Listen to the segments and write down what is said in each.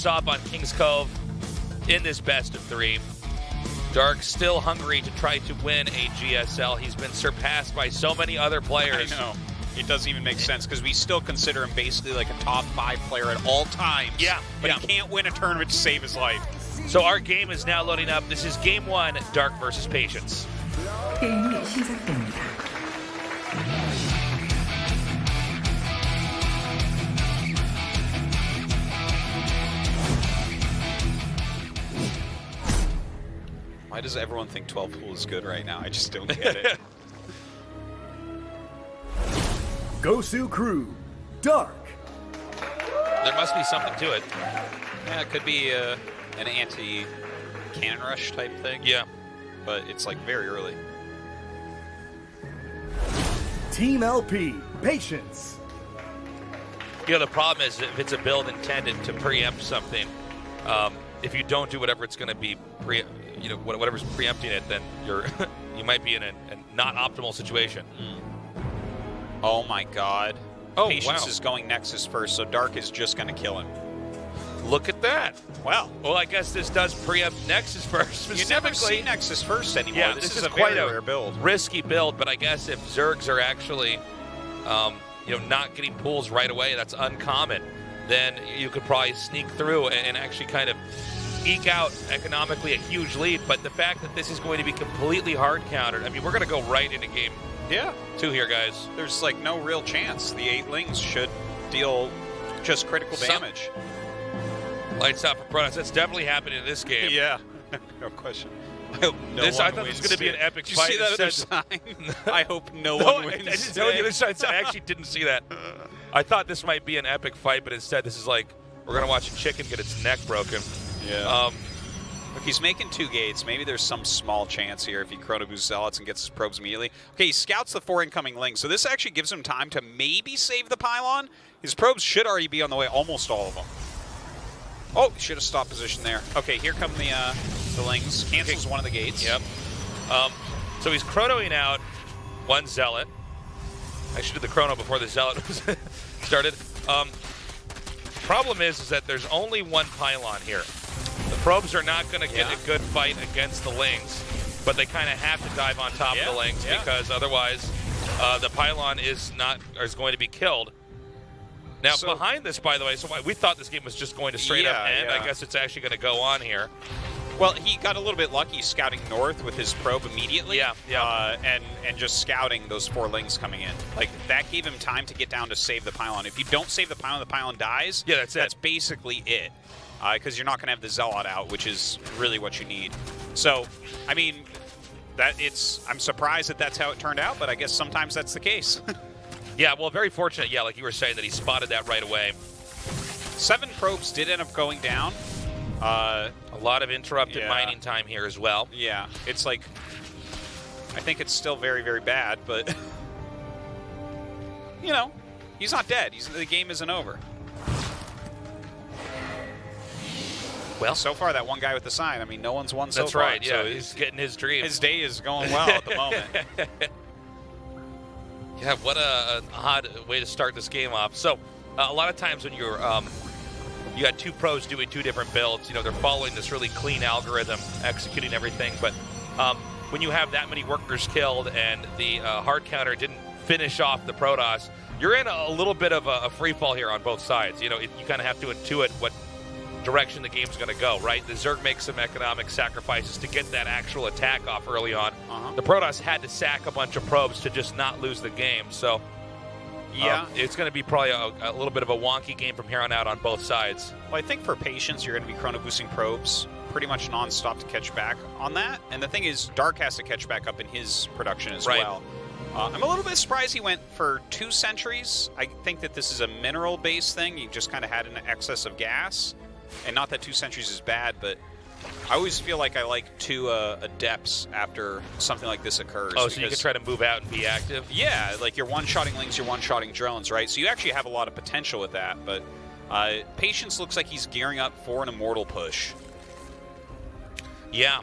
Off on Kings Cove in this best of three. Dark still hungry to try to win a GSL. He's been surpassed by so many other players. I know. It doesn't even make sense because we still consider him basically like a top 5 player at all times. Yeah. But he can't win a tournament to save his life. So our game is now loading up. This is game 1, Dark versus Patience. 게임이 시작됩니다. Why does everyone think 12 pool is good right now? I just don't get it. Gosu Crew, Dark. There must be something to it. Yeah, it could be an anti-cannon rush type thing. Yeah. But it's like very early. Team LP, Patience. You know, the problem is if it's a build intended to preempt something, if you don't do whatever it's going to be, whatever's preempting it, then you might be in a not optimal situation. Oh my God. Oh, Patience wow. is going Nexus first, so Dark is just going to kill him. Look at that. Well, I guess this does preempt Nexus first. you never see Nexus first anymore. Yeah, this is is a quite very a rare build. risky build, but I guess if Zergs are actually, not getting pulls right away, that's uncommon, then you could probably sneak through and actually kind of eke out economically a huge lead. But the fact that this is going to be completely hard countered, I mean, we're going to go right into game 2 here, guys. There's like no real chance. The 8 lings should deal just critical damage. Lights out for Protoss. That's definitely happening in this game. Yeah, no question. I hope I thought this was going to be an epic Did fight. you see that other sign? I hope no one wins. I didn't know the other side. I actually didn't see that. I thought this might be an epic fight, but instead this is like we're going to watch a chicken get its neck broken. Yeah. Look, he's making 2 gates. Maybe there's some small chance here if he chrono boosts Zealots and gets his probes immediately. Okay, he scouts the 4 incoming lings, so this actually gives him time to maybe save the pylon. His probes should already be on the way, almost all of them. Oh, he should have stopped position there. Okay, here come the lings. Cancels one of the gates. Yep. So he's chronoing out 1 Zealot. I should do the chrono before the Zealot was started. Problem is that there's only 1 pylon here. The probes are not going to get a good fight against the lings, but they kind of have to dive on top of the lings because otherwise the pylon is going to be killed. Now, behind this, by the way, so we thought this game was just going to straight up end. I guess it's actually going to go on here. Well, he got a little bit lucky scouting north with his probe immediately. And just scouting those 4 lings coming in. Like, that gave him time to get down to save the pylon. If you don't save the pylon dies. Yeah, that's basically it. Because you're not going to have the Zealot out, which is really what you need. So, I mean, I'm surprised that that's how it turned out, but I guess sometimes that's the case. Yeah, well, very fortunate, like you were saying, that he spotted that right away. 7 probes did end up going down. A lot of interrupted mining time here as well. Yeah, it's like, I think it's still very, very bad, but, he's not dead. The game isn't over. Well, so far, that one guy with the sign, I mean, no one's won so far. That's right, yeah, so he's getting his dream. His day is going well at the moment. Yeah, what an odd way to start this game off. So, a lot of times when you got 2 pros doing 2 different builds, they're following this really clean algorithm, executing everything. But when you have that many workers killed and the hard counter didn't finish off the Protoss, you're in a little bit of a free fall here on both sides. You kind of have to intuit what direction the game's going to go, right? The Zerg makes some economic sacrifices to get that actual attack off early on. The Protoss had to sack a bunch of probes to just not lose the game. So, it's going to be probably a little bit of a wonky game from here on out on both sides. Well, I think for Patience, you're going to be chrono boosting probes pretty much nonstop to catch back on that. And the thing is, Dark has to catch back up in his production as well. I'm a little bit surprised he went for 2 sentries. I think that this is a mineral-based thing. He just kind of had an excess of gas. And not that 2 sentries is bad, but I always feel like I like 2 adepts after something like this occurs. Oh, so you can try to move out and be active? Yeah, like you're one-shotting lings, you're one-shotting drones, right? So you actually have a lot of potential with that, but Patience looks like he's gearing up for an Immortal push. Yeah.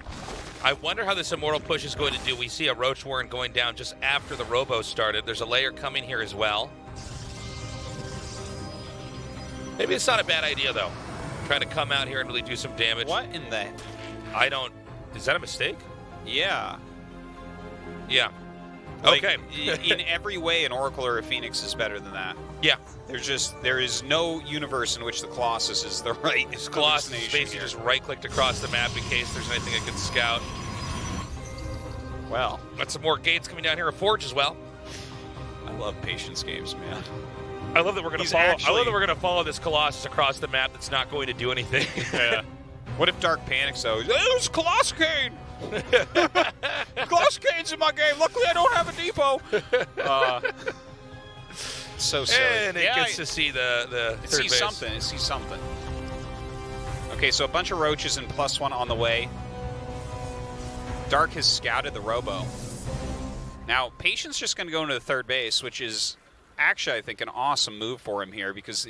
I wonder how this Immortal push is going to do. We see a Roach Warren going down just after the Robo started. There's a layer coming here as well. Maybe it's not a bad idea, though. trying to come out here and really do some damage. What in the... I don't... Is that a mistake? Yeah. Yeah. Like, Okay. In every way, an Oracle or a Phoenix is better than that. Yeah. There is no universe in which the Colossus is the right Colossus is hallucination basically here. just right-clicked across the map in case there's anything it can scout. Well, Got some more gates coming down here. A Forge as well. I love patience games, man. I love that we're going to follow. I love that we're going to follow this Colossus across the map. That's not going to do anything. Yeah. What if Dark panics though? There's Colossicane! Colossicane's in my game. Luckily, I don't have a depot. So silly. And it gets to see the it third sees base. something. It sees something. Okay, so a bunch of roaches and +1 on the way. Dark has scouted the Robo. Now, Patience just going to go into the third base, which is actually, I think, an awesome move for him here because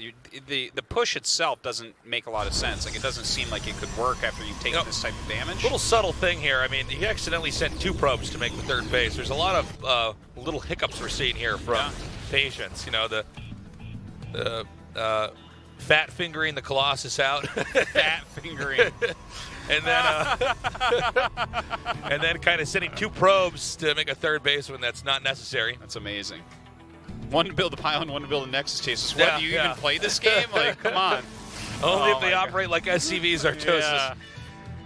the push itself doesn't make a lot of sense. Like, it doesn't seem like it could work after you've taken this type of damage. Little subtle thing here. I mean, he accidentally sent 2 probes to make the third base. There's a lot of little hiccups we're seeing here from Patience. You know, the fat fingering the Colossus out. Fat fingering. And then kind of sending 2 probes to make a third base when that's not necessary. That's amazing. One to build a pylon, one to build a Nexus Chases. Yeah, What, do you even play this game? Like, come on. Only Oh if they my operate like SCVs, Artosis. Yeah.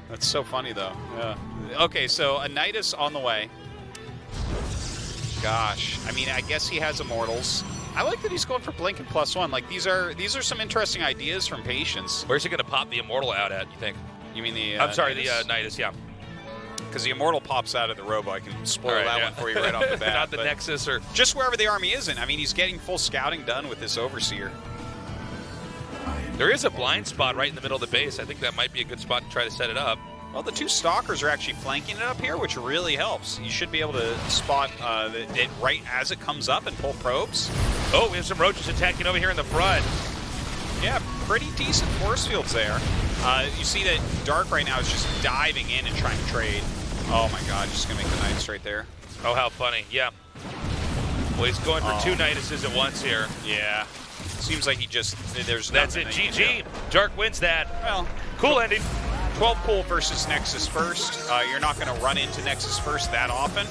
That's so funny, though. Yeah. Okay, so a Nidus on the way. Gosh. I mean, I guess he has Immortals. I like that he's going for Blink and +1. Like, these are some interesting ideas from Patience. Where's he going to pop the Immortal out at, you think? You mean the I'm sorry, Nidus? the Nidus, yeah. Because the Immortal pops out of the Robo. I can spoil All right, that yeah. one for you right off the bat. Not the but Nexus or... just wherever the army isn't. I mean, he's getting full scouting done with this Overseer. There is a blind spot right in the middle of the base. I think that might be a good spot to try to set it up. Well, the 2 Stalkers are actually flanking it up here, which really helps. You should be able to spot it right as it comes up and pull probes. Oh, we have some Roaches attacking over here in the front. Yeah, pretty decent force fields there. You see that Dark right now is just diving in and trying to trade. Oh my god, just going to make the Knights right there. Oh, how funny. Yeah. Well, he's going for 2 Niduses at once here. Yeah. Seems like he just, there's That's nothing it. that he can GG. do. Dark wins that. Well, Cool ending. 12 pool versus Nexus first. You're not going to run into Nexus first that often.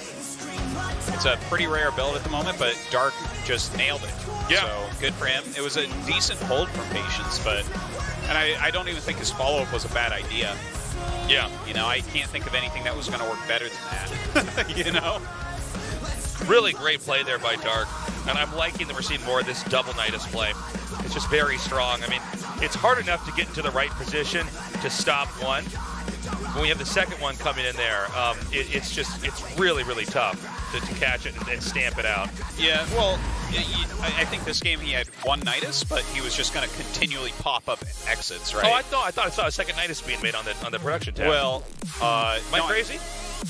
It's a pretty rare build at the moment, but Dark just nailed it. Yeah. So good for him. It was a decent hold from Patience, and I don't even think his follow-up was a bad idea. Yeah. You know, I can't think of anything that was going to work better than that. You know? Really great play there by Dark. And I'm liking that we're seeing more of this double Nidus play. It's just very strong. I mean, it's hard enough to get into the right position to stop one. When we have the second one coming in there, it's really, really tough to catch it and stamp it out. Yeah, well, I think this game he had 1 Nidus, but he was just going to continually pop up exits, right? Oh, I thought I saw a second Nidus being made on the production tab. Well, am I crazy?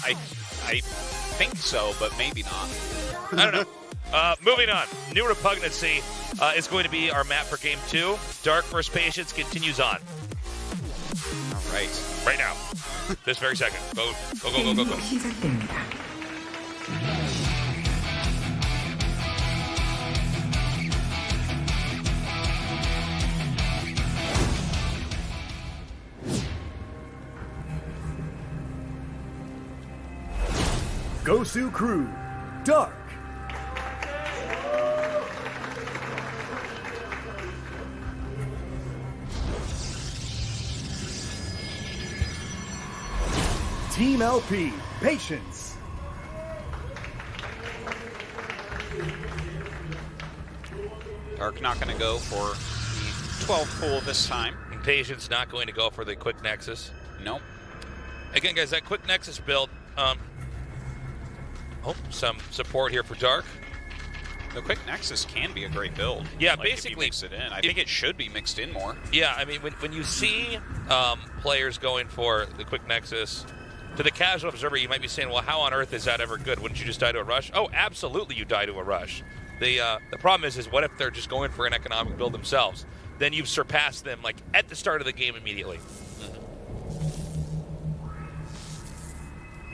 I think so, but maybe not. I don't know. Moving on. New Repugnancy is going to be our map for Game 2. Dark vs. Patience continues on. All right. Right now. This very second. Go. 게임이 시작됩니다. Gosu Crew, Dark. Team LP, Patience. Dark not going to go for the 12 pool this time. And Patience not going to go for the Quick Nexus. Nope. Again, guys, that Quick Nexus build, some support here for Dark. The Quick Nexus can be a great build. Yeah, like basically, if you mix it in. I think it should be mixed in more. Yeah, I mean, when you see players going for the Quick Nexus, to the casual observer, you might be saying, well, how on earth is that ever good? Wouldn't you just die to a rush? Oh, absolutely you die to a rush. The problem is what if they're just going for an economic build themselves? Then you've surpassed them, like, at the start of the game immediately.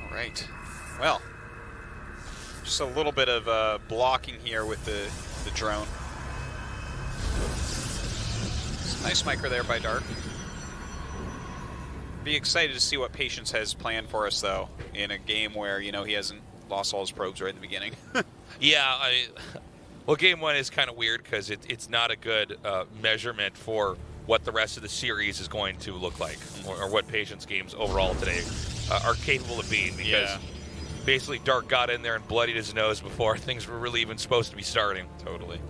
All right. Well, just a little bit of blocking here with the drone. Some nice micro there by Dark. Be excited to see what Patience has planned for us, though, in a game where, you know, he hasn't lost all his probes right in the beginning. Yeah, well, game 1 is kind of weird because it's not a good measurement for what the rest of the series is going to look like, or what Patience games overall today are capable of being, because basically Dark got in there and bloodied his nose before things were really even supposed to be starting. Totally.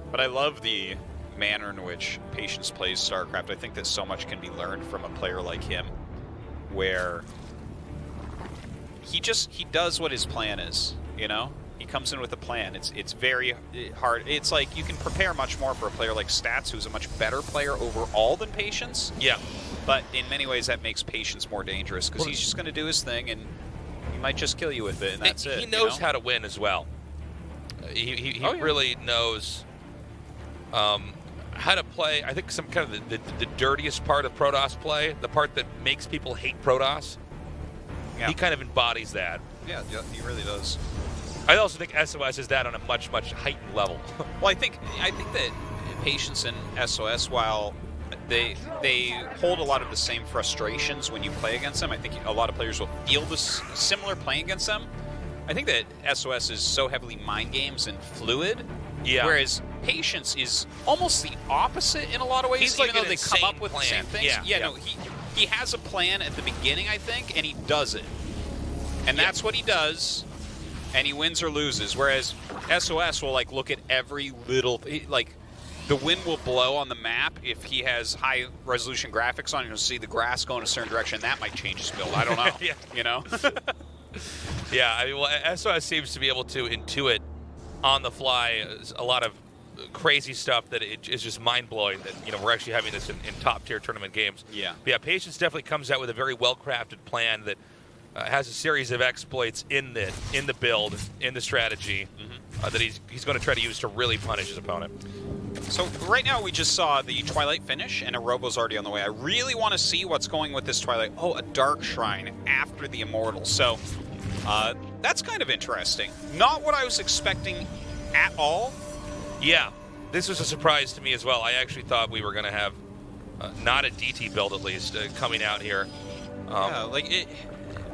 But I love the manner in which Patience plays StarCraft. I think that so much can be learned from a player like him, where he does what his plan is, you know? He comes in with a plan. It's very hard. It's like you can prepare much more for a player like Stats, who's a much better player overall than Patience. Yeah. But in many ways that makes Patience more dangerous, because he's just going to do his thing and he might just kill you with it, and that's it. He knows how to win as well. He really knows how to play. I think some kind of the dirtiest part of Protoss play, the part that makes people hate Protoss, he kind of embodies that. Yeah, he really does. I also think SOS is that on a much, much heightened level. Well, I think that Patience and SOS, while they hold a lot of the same frustrations when you play against them, I think a lot of players will feel this similar playing against them. I think that SOS is so heavily mind games and fluid, whereas Patience is almost the opposite in a lot of ways. He's even like though they come up with the same things. No, he has a plan at the beginning, I think, and he does it, and that's what he does. And he wins or loses, whereas SOS will like look at every little, like the wind will blow on the map if he has high resolution graphics on. You'll see the grass go in a certain direction. That might change his build. I don't know. You know. Yeah, I mean, well, SOS seems to be able to intuit on the fly a lot of crazy stuff that is just mind blowing. That, you know, we're actually having this in top tier tournament games. Yeah. But yeah, Patience definitely comes out with a very well crafted plan that has a series of exploits in the build, in the strategy, that he's going to try to use to really punish his opponent. So right now we just saw the Twilight finish, and a Robo's already on the way. I really want to see what's going with this Twilight. Oh, a Dark Shrine after the Immortal. So that's kind of interesting. Not what I was expecting at all. Yeah, this was a surprise to me as well. I actually thought we were going to have not a DT build, at least, coming out here.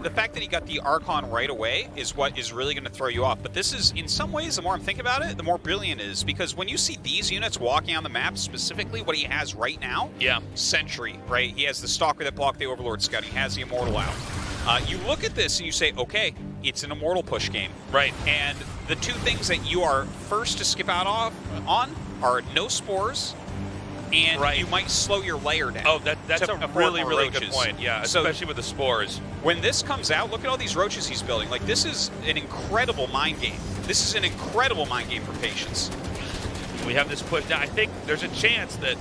The fact that he got the Archon right away is what is really going to throw you off. But this is, in some ways, the more I'm thinking about it, the more brilliant it is. Because when you see these units walking on the map, specifically what he has right now, Sentry, right? He has the Stalker that blocked the Overlord Scout. He has the Immortal out. You look at this and you say, okay, it's an Immortal push game. Right. And the two things that you are first to skip out on are no spores, and you might slow your layer down. Oh, that's a really, really good point. Yeah, especially with the spores. When this comes out, look at all these roaches he's building. Like, this is an incredible mind game. This is an incredible mind game for Patience. We have this push down. I think there's a chance that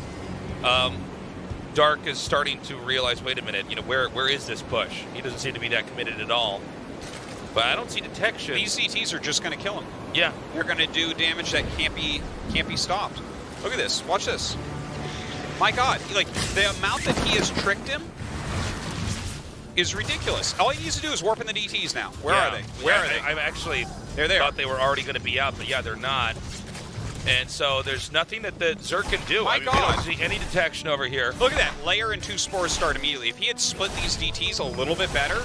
Dark is starting to realize, wait a minute, you know, where is this push? He doesn't seem to be that committed at all. But I don't see detection. These ZTs are just going to kill him. Yeah. They're going to do damage that can't be stopped. Look at this. Watch this. My God, like, the amount that he has tricked him is ridiculous. All he needs to do is warp in the DTs now. Where are they? Where are they? I actually they're there. Thought they were already going to be out, but yeah, they're not. And so there's nothing that the Zerg can do. My God. We don't see any detection over here. Look at that. Layer and 2 spores start immediately. If he had split these DTs a little bit better,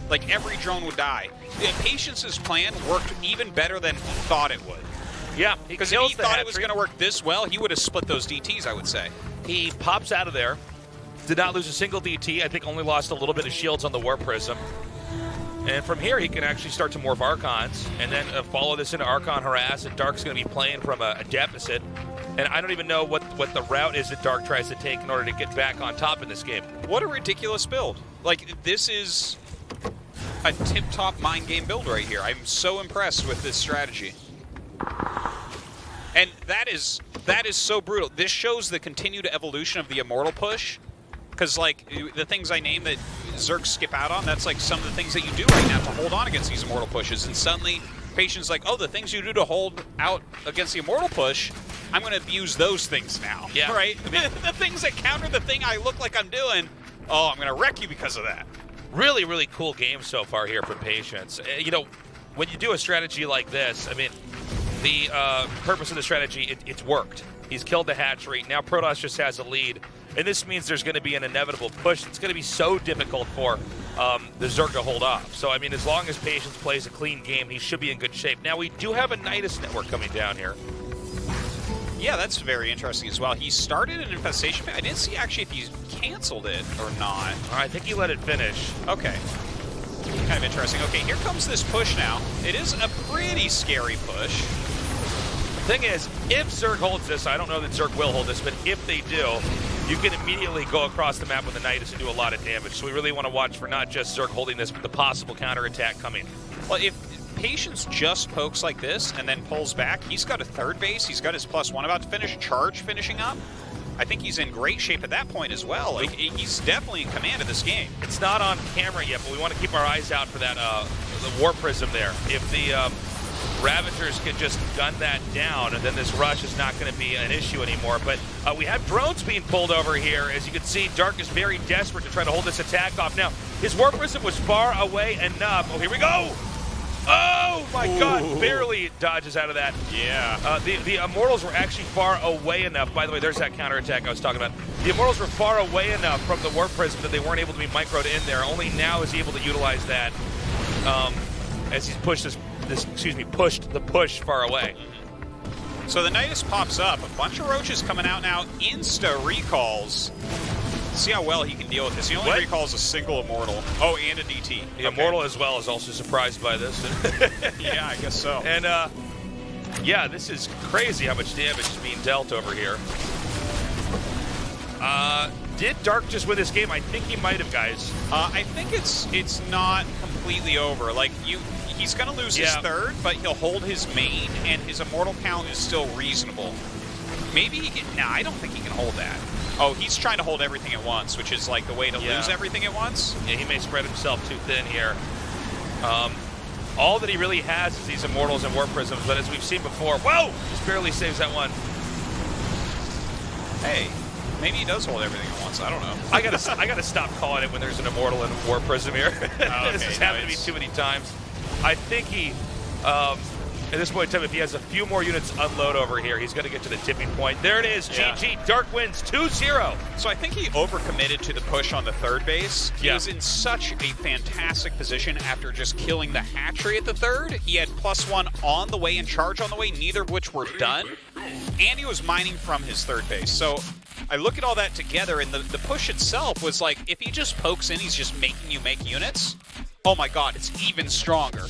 like, every drone would die. Patience's plan worked even better than he thought it would. Yeah, because if he thought it was going to work this well, he would have split those DTs, I would say. He pops out of there, did not lose a single DT. I think only lost a little bit of shields on the War Prism. And from here, he can actually start to morph Archons, and then follow this into Archon Harass, and Dark's going to be playing from a deficit. And I don't even know what the route is that Dark tries to take in order to get back on top in this game. What a ridiculous build. Like, this is a tip-top mind game build right here. I'm so impressed with this strategy. And that is so brutal. This shows the continued evolution of the Immortal push. Because, like, the things I named that Zerg skip out on, that's, like, some of the things that you do right now to hold on against these Immortal pushes. And suddenly, Patience like, oh, the things you do to hold out against the Immortal push, I'm going to abuse those things now. Yeah. Right? I mean, the things that counter the thing I look like I'm doing, oh, I'm going to wreck you because of that. Really, really cool game so far here from Patience. You know, when you do a strategy like this, I mean, the purpose of the strategy, it's worked. He's killed the hatchery. Now Protoss just has a lead. And this means there's going to be an inevitable push. It's going to be so difficult for the Zerg to hold off. So, I mean, as long as Patience plays a clean game, he should be in good shape. Now, we do have a Nidus network coming down here. Yeah, that's very interesting as well. He started an infestation. I didn't see actually if he canceled it or not. I think he let it finish. Okay. Kind of interesting. Okay, here comes this push now. It is a pretty scary push. The thing is, if Zerg holds this, I don't know that Zerg will hold this, but if they do, you can immediately go across the map with the Nidus and do a lot of damage. So we really want to watch for not just Zerg holding this, but the possible counterattack coming. Well, if Patience just pokes like this and then pulls back, he's got a third base, he's got his +1 about to finish, charge finishing up. I think he's in great shape at that point as well. Like, he's definitely in command of this game. It's not on camera yet, but we want to keep our eyes out for that the War Prism there. If the Ravagers could just gun that down, and then this rush is not going to be an issue anymore. But we have drones being pulled over here. As you can see, Dark is very desperate to try to hold this attack off. Now, his War Prism was far away enough. Oh, here we go! Oh my God, barely dodges out of that. Yeah. The Immortals were actually far away enough. By the way, there's that counterattack I was talking about. The Immortals were far away enough from the War Prism that they weren't able to be microed in there. Only now is he able to utilize that as he's pushed pushed the push far away. So the Nidus pops up. A bunch of roaches coming out now. Insta recalls. See how well he can deal with this. He only recalls a single Immortal. Oh, and a DT. The Immortal as well is also surprised by this. Yeah, I guess so. And, yeah, this is crazy how much damage is being dealt over here. Did Dark just win this game? I think he might have, guys. I think it's not completely over. Like, he's going to lose his third, but he'll hold his main, and his Immortal count is still reasonable. Maybe he can... Nah, I don't think he can hold that. Oh, he's trying to hold everything at once, which is like the way to lose everything at once. Yeah, he may spread himself too thin here. All that he really has is these Immortals and War Prisms, but as we've seen before, whoa! Just barely saves that one. Hey, maybe he does hold everything at once. I don't know. I gotta stop calling it when there's an Immortal and a War Prism here. Okay, this has happened to me too many times. I think he... at this point in time, if he has a few more units unload over here, he's going to get to the tipping point. There it is. Yeah. GG. Dark wins 2-0. So I think he overcommitted to the push on the third base. He was in such a fantastic position after just killing the hatchery at the third. He had +1 on the way and charge on the way, neither of which were done. And he was mining from his third base. So I look at all that together, and the push itself was like, if he just pokes in, he's just making you make units. Oh my God, it's even stronger.